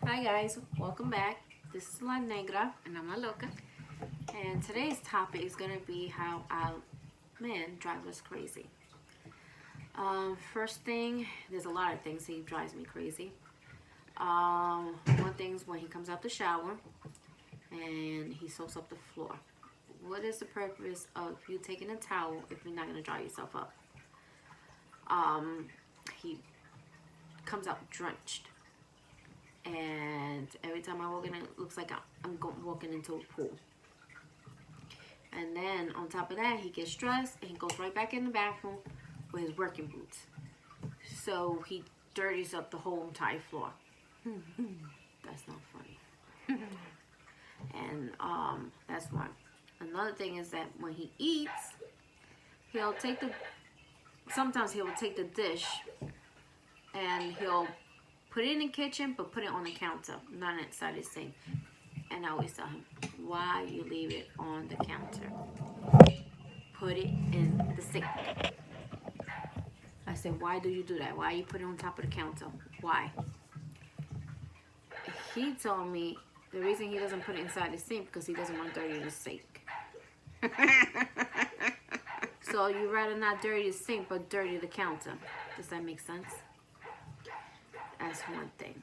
Hi guys, welcome back. This is La Negra And I'm La Loca. and today's topic is going to be how our men drive us crazy. First thing, there's a lot of things he drives me crazy. One thing is when he comes out the shower and he soaks up the floor. What is the purpose of you taking a towel if you're not going to dry yourself up? He comes out drenched. And every time I walk in, it looks like I'm walking into a pool. And then on top of that, he gets dressed and he goes right back in the bathroom with his working boots. So he dirties up the whole entire floor. That's not funny. And that's one. Another thing is that when he eats, sometimes he'll take the dish and he'll put it in the kitchen, but put it on the counter, not inside the sink. And I always tell him, why you leave it on the counter? Put it in the sink. I said, why do you do that? Why you put it on top of the counter? Why? He told me the reason he doesn't put it inside the sink because he doesn't want to dirty the sink. So you rather not dirty the sink, but dirty the counter. Does that make sense? That's one thing.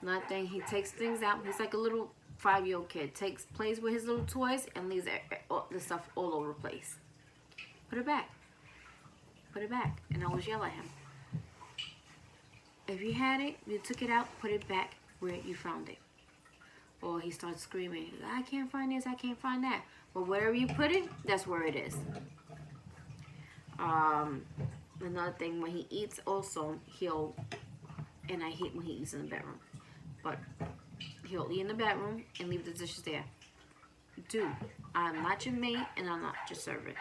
Another thing, he takes things out. He's like a little 5-year-old kid. Plays with his little toys and leaves the stuff all over the place. Put it back. Put it back. And I always yell at him. If you had it, you took it out, put it back where you found it. Or he starts screaming, I can't find this, I can't find that. But wherever you put it, that's where it is. Another thing, when he eats also, and I hate when he eats in the bedroom, but he'll eat in the bedroom and leave the dishes there. Dude, I'm not your maid and I'm not your servant.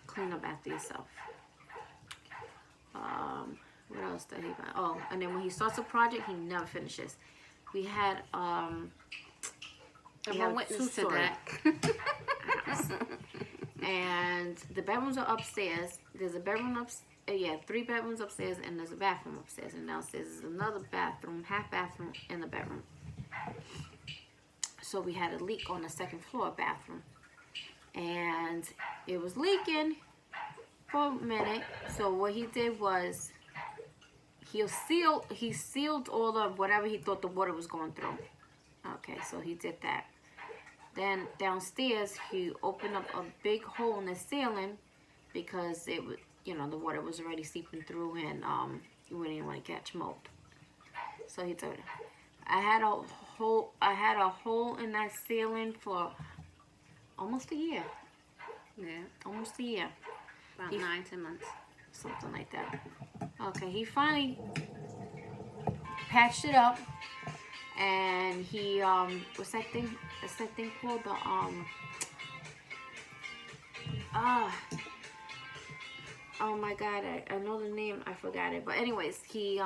Clean up after yourself. What else did he buy? Oh, and then when he starts a project, he never finishes. We had I'm a witness to that. And the bedrooms are upstairs. There's a bedroom upstairs. 3 bedrooms upstairs, and there's a bathroom upstairs, and downstairs is another bathroom, half bathroom in the bedroom. So we had a leak on the second floor bathroom, and it was leaking for a minute. So what he did was he sealed all the whatever he thought the water was going through. Okay, so he did that. Then downstairs he opened up a big hole in the ceiling because it was, the water was already seeping through, and you wouldn't even want to catch mold. So he told her, I had a hole in that ceiling for almost a year. Yeah. Almost a year. About 9-10 months. Something like that. Okay, he finally patched it up, and he what's that thing called? Oh my god, I know the name, I forgot it. But anyways, he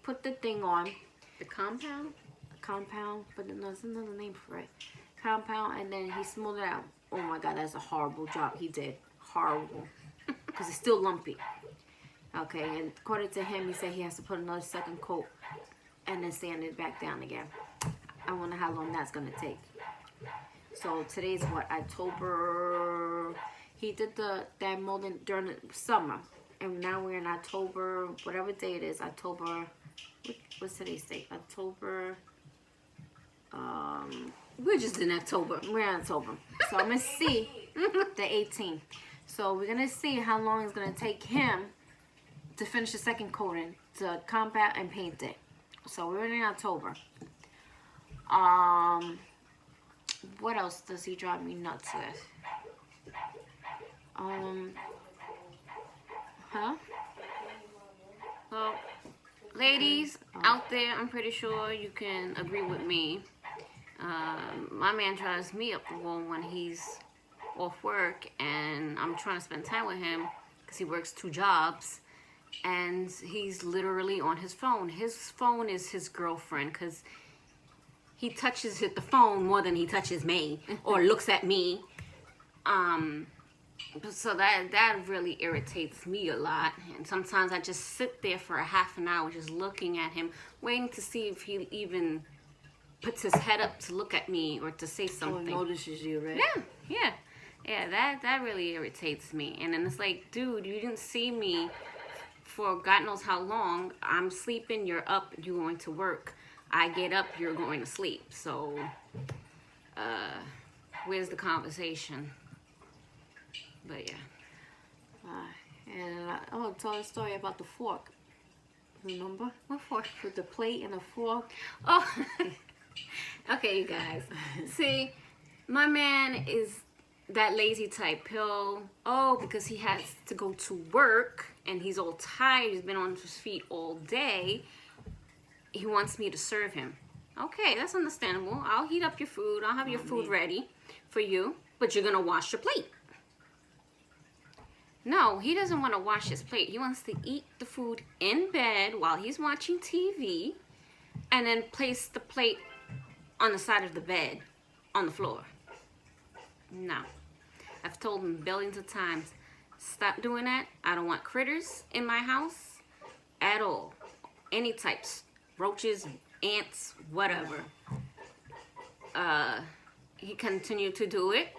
put the thing on. The compound? Compound, but there's another name for it. Compound, and then he smoothed it out. Oh my god, that's a horrible job he did. Horrible. Because it's still lumpy. Okay, and according to him, he said he has to put another second coat and then sand it back down again. I wonder how long that's going to take. So today's what, October? He did that molding during the summer, and now we're in October, whatever day it is. October. What's today's date? October. We're just in October. We're in October. So I'm gonna see the 18th. So we're gonna see how long it's gonna take him to finish the second coating, to compound and paint it. So we're in October. What else does he drive me nuts with? Well, ladies out there, I'm pretty sure you can agree with me. My man drives me up the wall when he's off work and I'm trying to spend time with him because he works 2 jobs, and he's literally on his phone. His phone is his girlfriend because he touches the phone more than he touches me or looks at me. So that really irritates me a lot. And sometimes I just sit there for a half an hour just looking at him, waiting to see if he even puts his head up to look at me or to say something. Or notices you, right? Yeah, that really irritates me. And then it's like, dude, you didn't see me for God knows how long. I'm sleeping, you're up, you're going to work. I get up, you're going to sleep. So, where's the conversation? But yeah. And tell a story about the fork. Remember? What for? With the plate and the fork. Oh, okay, you guys. See, my man is that lazy type. Because he has to go to work and he's all tired, he's been on his feet all day, he wants me to serve him. Okay, that's understandable. I'll heat up your food. I'll have your food ready for you, but you're gonna wash your plate. No, he doesn't want to wash his plate. He wants to eat the food in bed while he's watching TV and then place the plate on the side of the bed on the floor. No. I've told him billions of times, stop doing that. I don't want critters in my house at all. Any types. Roaches, ants, whatever. He continued to do it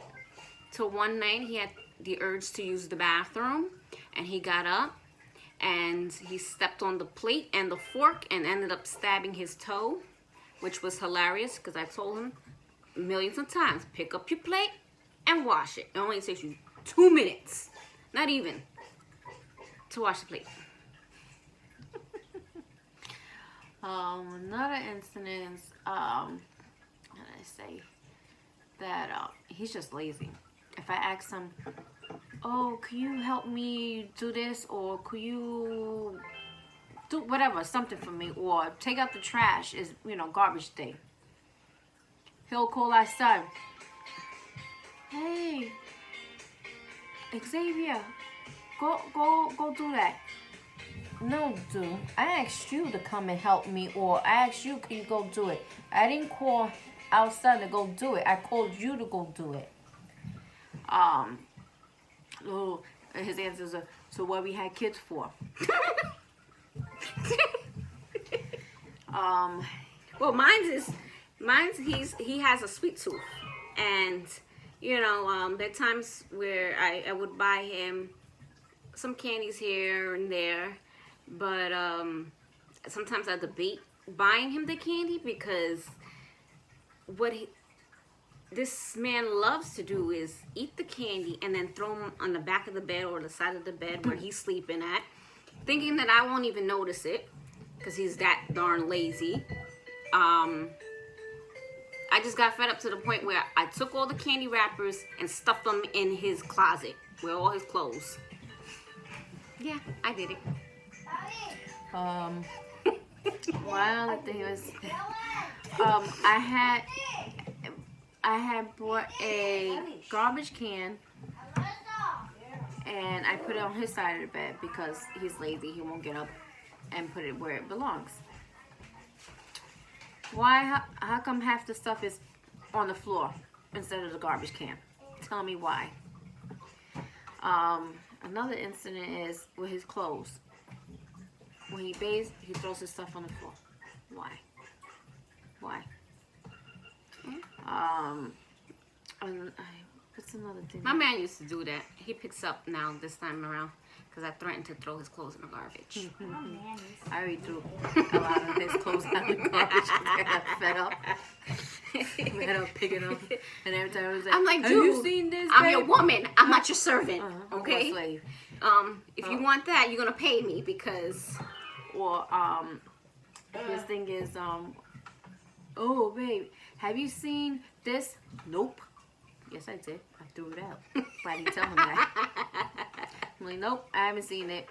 till one night he had the urge to use the bathroom, and he got up and he stepped on the plate and the fork and ended up stabbing his toe, which was hilarious because I told him millions of times, pick up your plate and wash it. It only takes you 2 minutes, not even, to wash the plate. Another incident, how did I say, that he's just lazy. If I ask him, oh, can you help me do this, or could you do whatever, something for me, or take out the trash, is, garbage day. He'll call our son. Hey, Xavier, go do that. No, dude, I asked you to come and help me, or I asked you, can you go do it? I didn't call our son to go do it. I called you to go do it. His answers are, so what we had kids for? Well, mine's he has a sweet tooth, and there are times where I would buy him some candies here and there, but sometimes I debate buying him the candy because this man loves to do is eat the candy and then throw him on the back of the bed or the side of the bed where he's sleeping at, thinking that I won't even notice it because he's that darn lazy. I just got fed up to the point where I took all the candy wrappers and stuffed them in his closet with all his clothes. Yeah, I did it. One other thing was, I had bought a garbage can and I put it on his side of the bed because he's lazy. He won't get up and put it where it belongs. Why? How come half the stuff is on the floor instead of the garbage can? Tell me why. Another incident is with his clothes. When he bathes, he throws his stuff on the floor. Why? What's another thing? My man used to do that. He picks up now this time around because I threatened to throw his clothes in the garbage. I already threw a lot of his clothes out in the garbage because I got fed up. Fed up picking up. And every time I was like, I'm like, have dude, you seen this, I'm babe? your woman. I'm not your servant. Okay? I'm a slave. If you want that, you're gonna pay me because. Or his thing is oh babe, have you seen this? Nope. Yes, I did. I threw it out. Why didn't tell him that? I'm like, nope, I haven't seen it.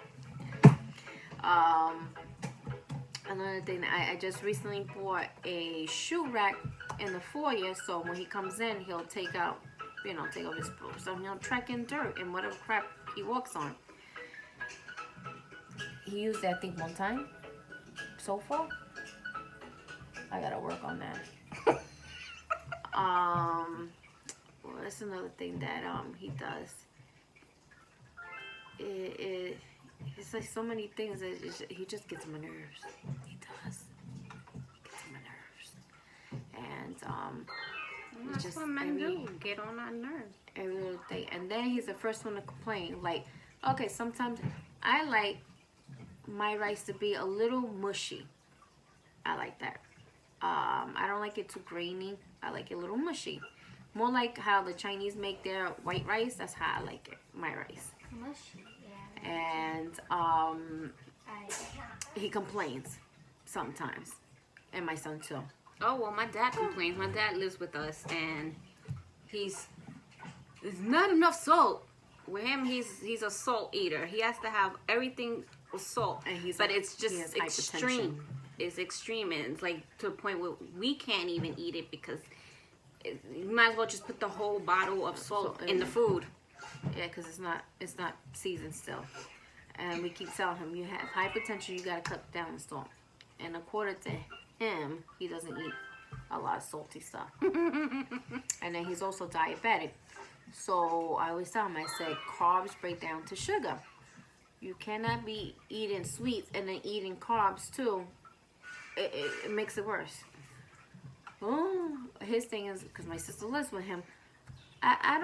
Another thing, I just recently bought a shoe rack in the foyer, so when he comes in, he'll take out his boots. So he'll track in dirt and whatever crap he walks on. He used that, I think, one time. So far, I gotta work on that. Well, that's another thing that he does it's like so many things that he just gets on my nerves. He does. Gets on my nerves. And That's just what men do. Get on our nerves. every little thing. And then he's the first one to complain. Like, okay, sometimes I like my rice to be a little mushy. I like that. I don't like it too grainy. I like it a little mushy. More like how the Chinese make their white rice. That's how I like it. My rice. Mushy, yeah. And he complains sometimes. And my son too. Oh, well, my dad complains. My dad lives with us, and there's not enough salt. With him, he's a salt eater. He has to have everything with salt. And but it's he has just hypertension. extreme. It's extreme, and it's like to a point where we can't even eat it because you might as well just put the whole bottle of salt in the food. Yeah, because it's not seasoned still. And we keep telling him, you have hypertension, you got to cut down the salt. And according to him, he doesn't eat a lot of salty stuff. And then he's also diabetic. So I always tell him, I said, carbs break down to sugar. You cannot be eating sweets and then eating carbs too. It makes it worse. Oh, his thing is, because my sister lives with him, I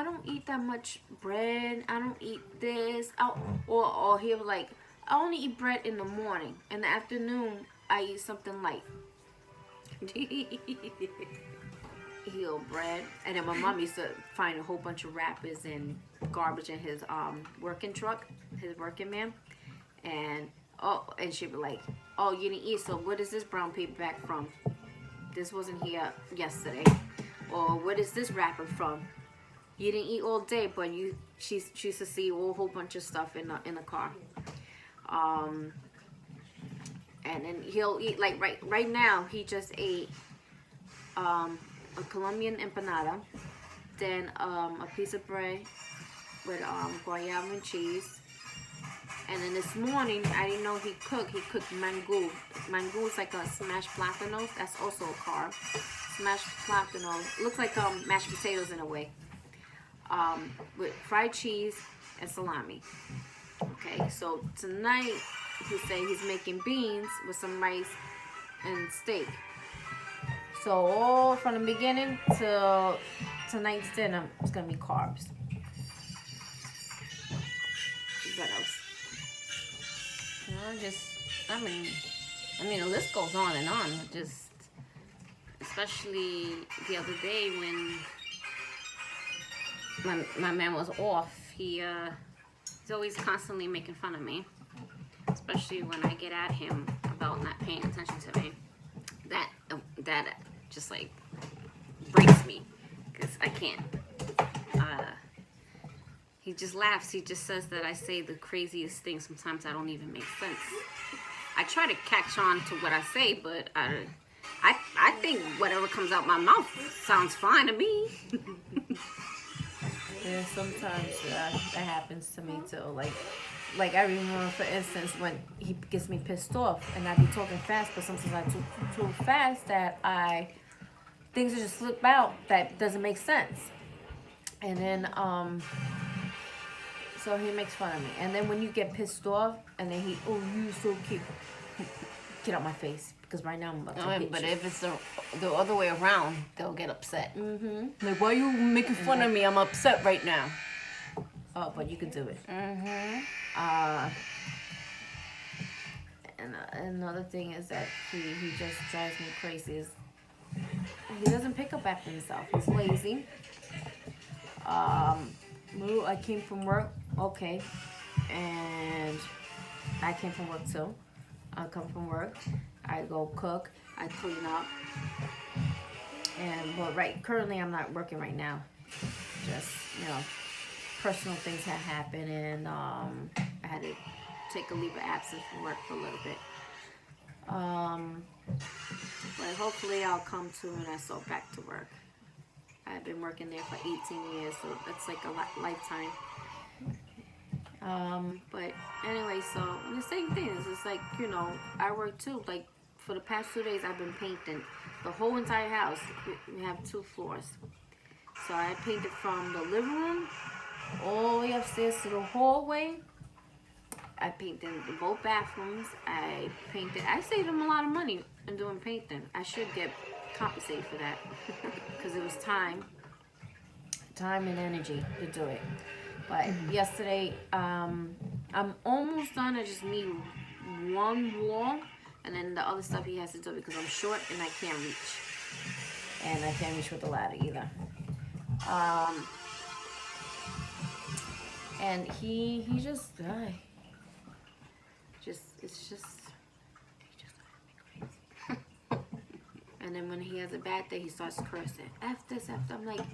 don't eat that much bread. I don't eat this. Or he'll like, I only eat bread in the morning. In the afternoon, I eat something light. He'll bread. And then my mom used to find a whole bunch of wrappers and garbage in his working truck, his working man. And she'd be like, oh, you didn't eat, so what is this brown paper bag from? This wasn't here yesterday. Or what is this wrapper from? You didn't eat all day, but she used to see a whole bunch of stuff in the car. And then he'll eat, like right now, he just ate a Colombian empanada, then a piece of bread with guayaba and cheese. And then this morning, I didn't know he cooked. He cooked mango. Mango is like a smashed platanos. That's also a carb. Smashed platanos. Looks like mashed potatoes in a way. With fried cheese and salami. Okay, so tonight, he said he's making beans with some rice and steak. So all from the beginning to tonight's dinner, it's going to be carbs. What else? I mean, the list goes on and on. Just, especially the other day when my man was off, he's always constantly making fun of me. Especially when I get at him about not paying attention to me. That just like breaks me because I can't. He just laughs. He just says that I say the craziest things. Sometimes I don't even make sense. I try to catch on to what I say, but I think whatever comes out my mouth sounds fine to me. Yeah, sometimes that happens to me too. Like I remember, for instance, when he gets me pissed off, and I be talking fast, but sometimes I too fast that things just slip out that doesn't make sense. And then so he makes fun of me. And then when you get pissed off, and then you so cute. Get out my face, because right now I'm about to hit But you. if it's the other way around, they'll get upset. Mm-hmm. Like, why are you making fun of me? I'm upset right now. Oh, but you can do it. Mm-hmm. And another thing is that he just drives me crazy. He doesn't pick up after himself. He's lazy. I came from work. Okay. And I came from work too. I come from work. I go cook. I clean up. But currently I'm not working right now. Just, personal things have happened, and I had to take a leave of absence from work for a little bit. But hopefully I'll come to when I start back to work. I've been working there for 18 years, so that's like a lifetime. But anyway, so the same thing is, it's like, I work too. Like for the past 2 days, I've been painting the whole entire house. We have 2 floors. So I painted from the living room all the way upstairs to the hallway I painted both bathrooms. I saved them a lot of money in doing painting. I should get compensated for that because it was time and energy to do it. But yesterday, I'm almost done. I just need one wall, and then the other stuff he has to do because I'm short and I can't reach. And I can't reach with the ladder either. And he just it's just and then when he has a bad day, he starts cursing. F this, F that. I'm like,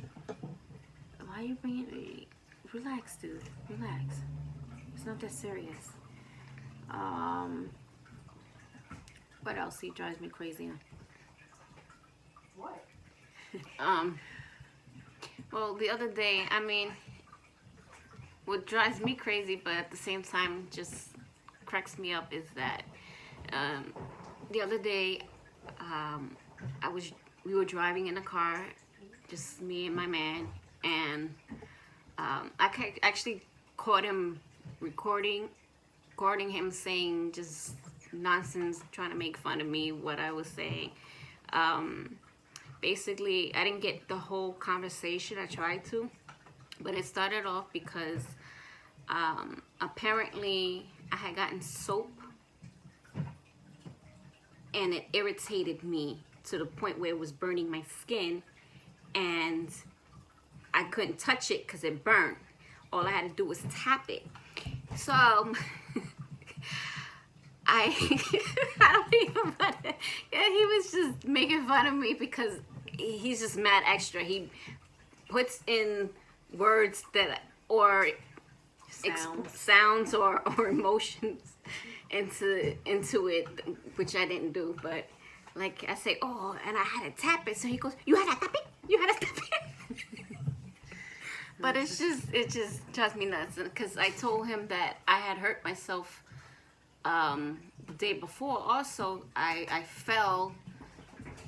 why are you bringing me? Relax, dude. Relax. It's not that serious. What else? He drives me crazy. What? Well, the other day, I mean, what drives me crazy, but at the same time just cracks me up is that the other day, we were driving in a car, just me and my man, and I actually caught him recording him saying just nonsense, trying to make fun of me, what I was saying. Basically, I didn't get the whole conversation. I tried to, but it started off because apparently I had gotten soap and it irritated me to the point where it was burning my skin, and I couldn't touch it because it burned. All I had to do was tap it. So I don't even want to. Yeah, he was just making fun of me because he's just mad extra. He puts in words that or sounds or emotions into it, which I didn't do. But like I say, oh, and I had to tap it. So he goes, "You had to tap it? You had to tap it?" But it just drives me nuts because I told him that I had hurt myself the day before. Also, I fell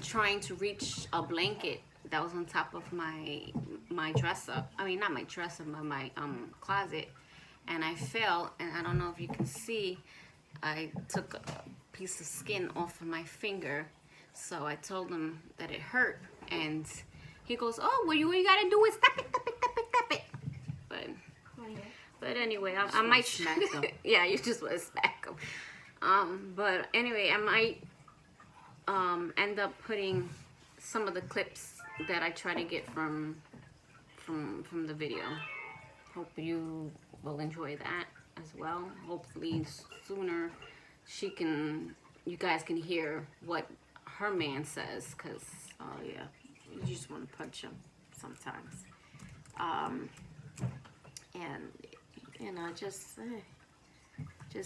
trying to reach a blanket that was on top of my dresser. I mean, not my dresser, but my closet. And I fell, and I don't know if you can see, I took a piece of skin off of my finger. So I told him that it hurt, and he goes, "Oh, well, you gotta do is tap it, tap it, tap it, tap it." But anyway, I might smack them. Yeah, you just want to smack them. But anyway, I might end up putting some of the clips that I try to get from the video. Hope you will enjoy that as well. Hopefully sooner you guys can hear what her man says, because Oh yeah, you just want to punch him sometimes. And you know, just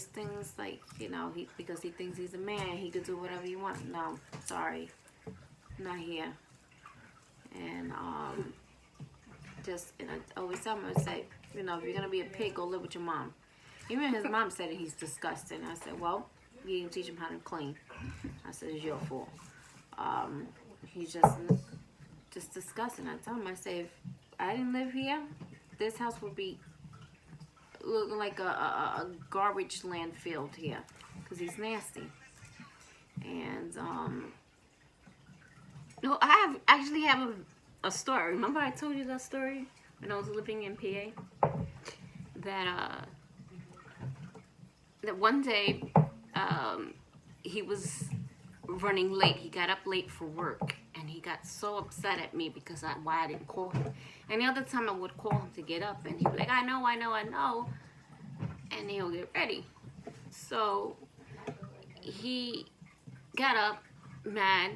things like, you know, because he thinks he's a man, he could do whatever he wants. No, sorry, not here. And and I always tell him, I say, you know, if you're gonna be a pig, go live with your mom. Even his mom said that he's disgusting. I said, well, you didn't teach him how to clean. I said, it's your fault. He's just disgusting. I tell him, I say, if I didn't live here, this house would be looking like a garbage landfill here, because he's nasty. And no, I actually have a story. Remember I told you that story when I was living in PA? That one day he was running late. He got up late for work, and he got so upset at me because why I didn't call him. And the other time I would call him to get up, and he'd be like, I know, and he'll get ready. So he got up mad.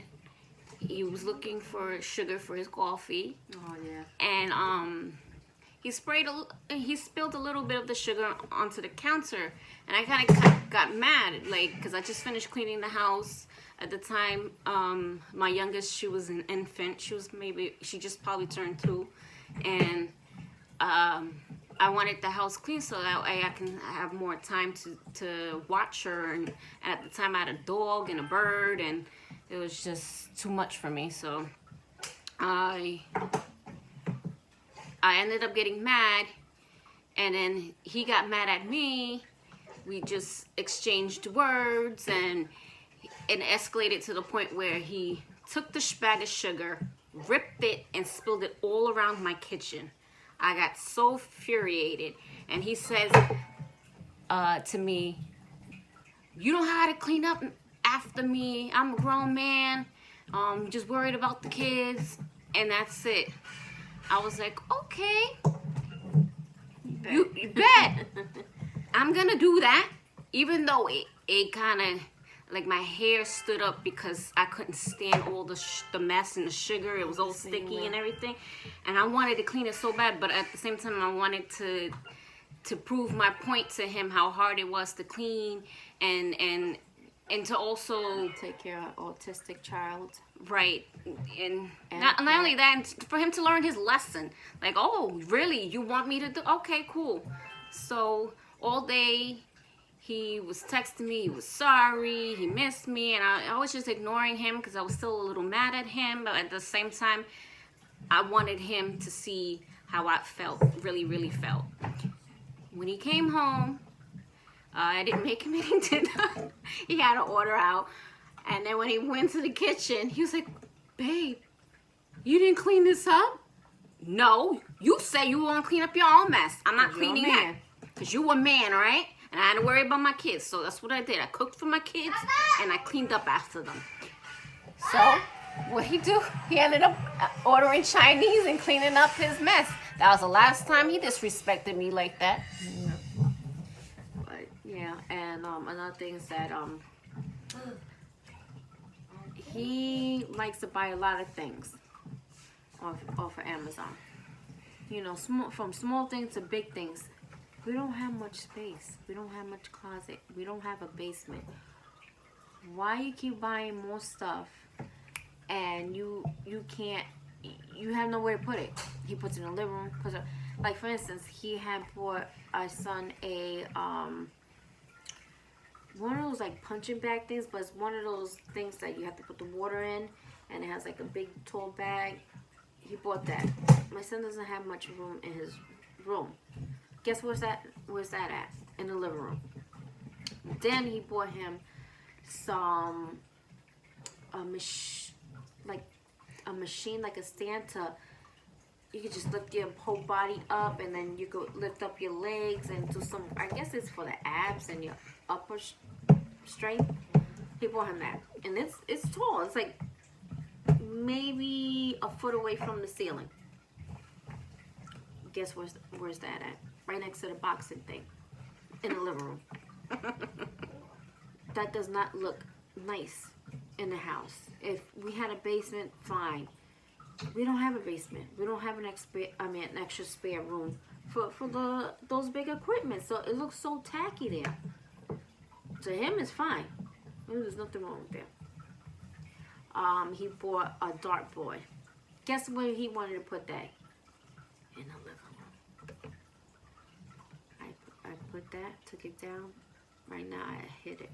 He was looking for sugar for his coffee. oh yeah. And he spilled a little bit of the sugar onto the counter, and I kind of got mad, like, because I just finished cleaning the house. At the time, my youngest, she was an infant. She just probably turned 2, and I wanted the house clean so that way I can have more time to watch her. And at the time, I had a dog and a bird, and it was just too much for me. So I ended up getting mad, and then he got mad at me we just exchanged words, and it escalated to the point where he took the bag of sugar, ripped it, and spilled it all around my kitchen. I got so infuriated, and he says to me, "You don't know how to clean up after me. I'm a grown man. Just worried about the kids," and that's it. I was like, okay, you bet. I'm gonna do that, even though it kind of, like, my hair stood up because I couldn't stand all the mess and the sugar. It was all sticky and everything, and I wanted to clean it so bad, but at the same time I wanted to prove my point to him, how hard it was to clean, and to also take care of an autistic child. Right, and not only that, for him to learn his lesson. Like, oh, really? You want me to do? Okay, cool. So all day he was texting me, he was sorry, he missed me, and I was just ignoring him because I was still a little mad at him, but at the same time, I wanted him to see how I felt, really felt. When he came home, I didn't make him any dinner. He had to order out. And then when he went to the kitchen, he was like, "Babe, you didn't clean this up?" "No, you said you were going to clean up your own mess. I'm not cleaning that. Because you a man, all right? And I had to worry about my kids. So that's what I did. I cooked for my kids, and I cleaned up after them." So what'd he do? He ended up ordering Chinese and cleaning up his mess. That was the last time he disrespected me like that. But yeah, and another thing is that he likes to buy a lot of things off of Amazon. You know, from small things to big things. We don't have much space. We don't have much closet. We don't have a basement. Why you keep buying more stuff and you can't, you have nowhere to put it? He puts it in the living room. Like, for instance, he had bought our son a one of those like punching bag things, but it's one of those things that you have to put the water in, and it has like a big tall bag. He bought that. My son doesn't have much room in his room. Guess where's that at? In the living room. Then he bought him some like a machine, like a stand to, you could just lift your whole body up, and then you could lift up your legs and do some, I guess it's for the abs and your upper strength. He bought him that, and it's tall. It's like maybe a foot away from the ceiling. Guess where's that at? Right next to the boxing thing in the living room. That does not look nice in the house. If we had a basement, fine. We don't have a basement. We don't have an extra spare room for those big equipment. So it looks so tacky there. To him, it's fine. There's nothing wrong with that. He bought a dartboard. Guess where he wanted to put that? In the living room. I put that, took it down. Right now, I hit it.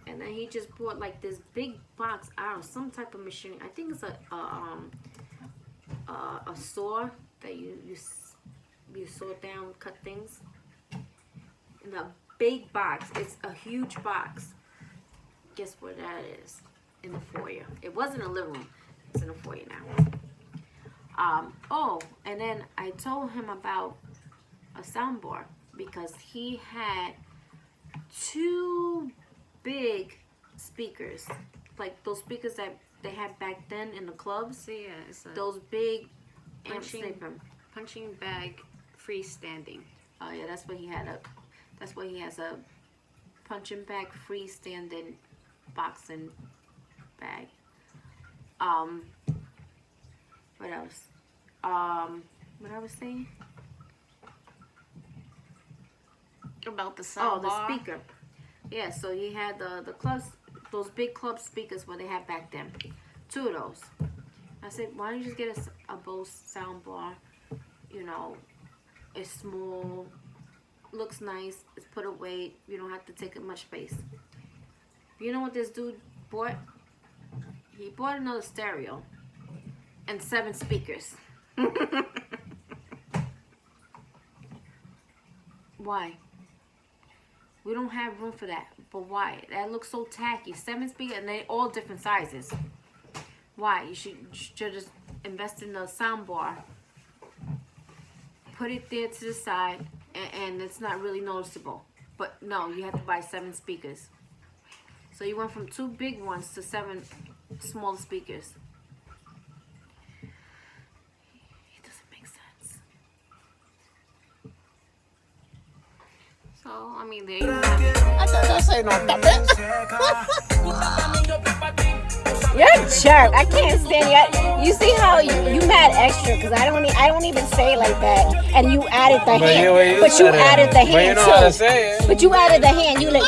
And then he just bought like this big box. I don't know, some type of machine. I think it's a saw that you saw down, cut things. In a big box. It's a huge box. Guess where that is? In the foyer. It was in the living room. It's in the foyer now. Oh, and then I told him about a soundbar because he had 2 big speakers, like those speakers that they had back then in the clubs. So yeah, it's those big punching bag freestanding. Oh yeah, that's what he had. That's what he has, a punching bag freestanding boxing bag. What else? What I was saying? About the soundbar. Oh, the speaker. Yeah, so he had the clubs, those big club speakers what they had back then. 2 of those. I said, why don't you just get a Bose soundbar? You know, it's small, looks nice, it's put away, you don't have to take up much space. You know what this dude bought? He bought another stereo and 7 speakers. Why? We don't have room for that. But why? That looks so tacky. 7 speakers, and they all different sizes. Why? You should just invest in the sound bar. Put it there to the side, and it's not really noticeable. But no, you have to buy 7 speakers. So you went from 2 big ones to 7 small speakers. It doesn't make sense. So, I mean, there you have it. You're a jerk. I can't stand you. You see how you mad extra because I don't even say it like that. And you added the hand. But you added the hand But you know how to too. say it. But you added the hand. You like.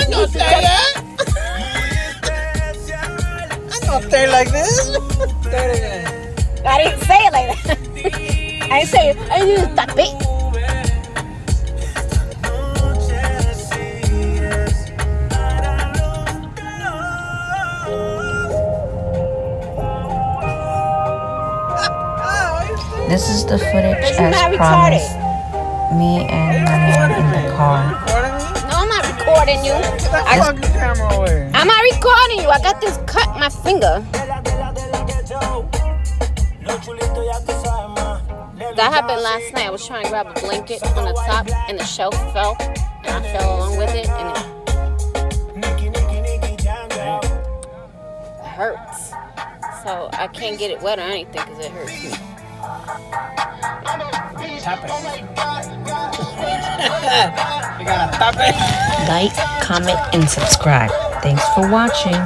I don't say like this. Say it again. I didn't say it like that. I didn't say it. I didn't stop it. This is the footage You're as not promised. retarded. Me and my man in the car. No, I'm not recording you. Fucking camera away. I'm not recording you. I got this cut in my finger. That happened last night. I was trying to grab a blanket on the top and the shelf fell. And I fell along with it and it hurts. So I can't get it wet or anything because it hurts me. Tap it. You gotta tap it. Like, comment, and subscribe. Thanks for watching.